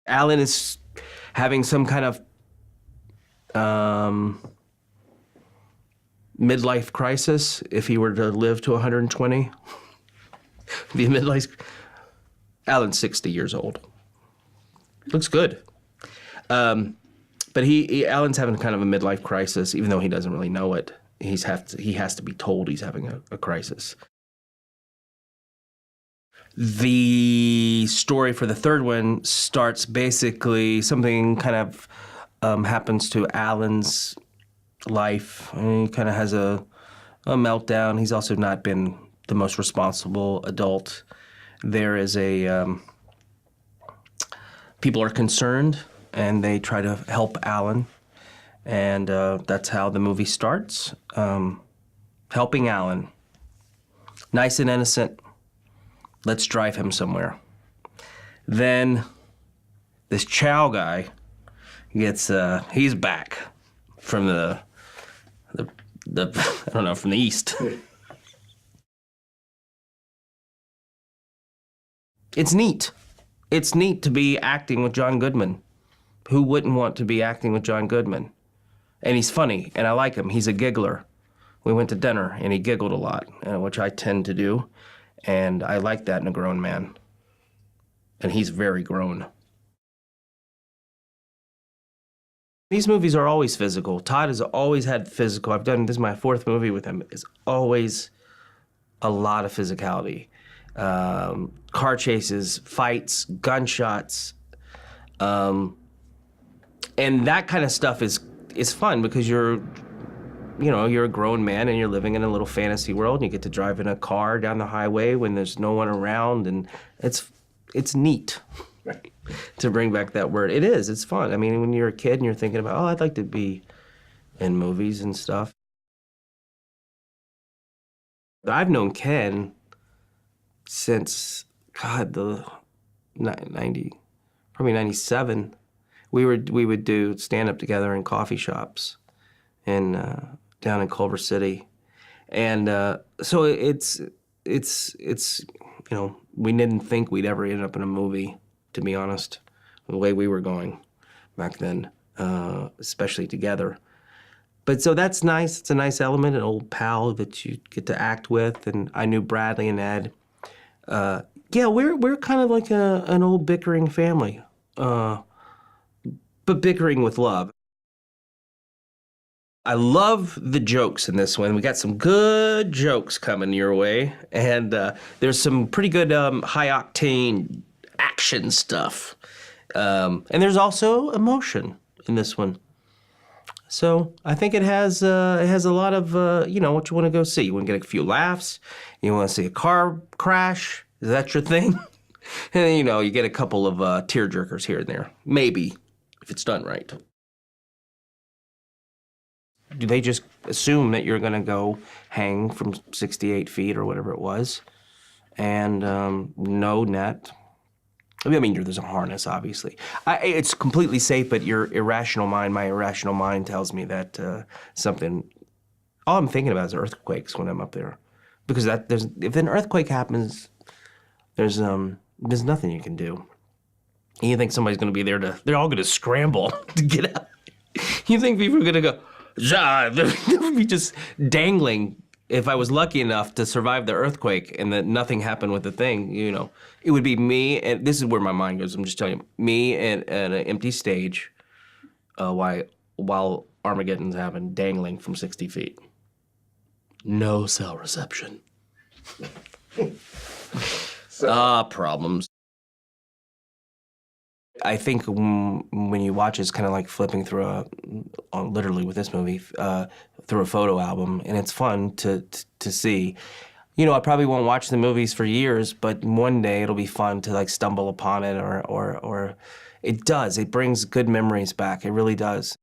Alan is having some kind of midlife crisis if he were to live to 120. Be a midlife. Alan's 60 years old. Looks good. But Alan's having kind of a midlife crisis, even though he doesn't really know it. He has to be told he's having a crisis. The story for the third one starts basically something kind of happens to Alan's life. And he kind of has a meltdown. He's also not been the most responsible adult. There is people are concerned and they try to help Alan. And that's how the movie starts. Helping Alan. Nice and innocent. Let's drive him somewhere. Then this Chow guy gets, he's back from the I don't know, from the east. It's neat. It's neat to be acting with John Goodman. Who wouldn't want to be acting with John Goodman? And he's funny, and I like him. He's a giggler. We went to dinner, and he giggled a lot, which I tend to do. And I like that in a grown man. And he's very grown. These movies are always physical. Todd has always had physical. This is my fourth movie with him. It's always a lot of physicality. Car chases, fights, gunshots. And that kind of stuff is fun because you're a grown man and you're living in a little fantasy world and you get to drive in a car down the highway when there's no one around, and it's neat. Right. To bring back that word. It is, it's fun. I mean, when you're a kid and you're thinking about, oh, I'd like to be in movies and stuff. I've known Ken since, God, the 90, probably 97. We would do stand-up together in coffee shops down in Culver City. And so it's we didn't think we'd ever end up in a movie, to be honest, the way we were going back then, especially together. But so that's nice. It's a nice element, an old pal that you get to act with. And I knew Bradley and Ed. Yeah, we're kind of like an old bickering family, but bickering with love. I love the jokes in this one. We got some good jokes coming your way, and there's some pretty good high-octane action stuff. And there's also emotion in this one. So I think it has a lot of, what you want to go see. You want to get a few laughs. You want to see a car crash. Is that your thing? And then, you get a couple of tearjerkers here and there. Maybe, if it's done right. Do they just assume that you're going to go hang from 68 feet or whatever it was? And no net. I mean, there's a harness, obviously. It's completely safe, but my irrational mind tells me that all I'm thinking about is earthquakes when I'm up there. Because if an earthquake happens, there's nothing you can do. And you think somebody's going to be there they're all going to scramble to get out. You think people are going to go, they would be just dangling. If I was lucky enough to survive the earthquake and that nothing happened with the thing, it would be me, and this is where my mind goes, I'm just telling you, me at an empty stage while Armageddon's happening, dangling from 60 feet. No cell reception. Problems. I think when you watch, it's kind of like flipping through literally with this movie, through a photo album, and it's fun to see. I probably won't watch the movies for years, but one day it'll be fun to stumble upon it, or it does. It brings good memories back. It really does.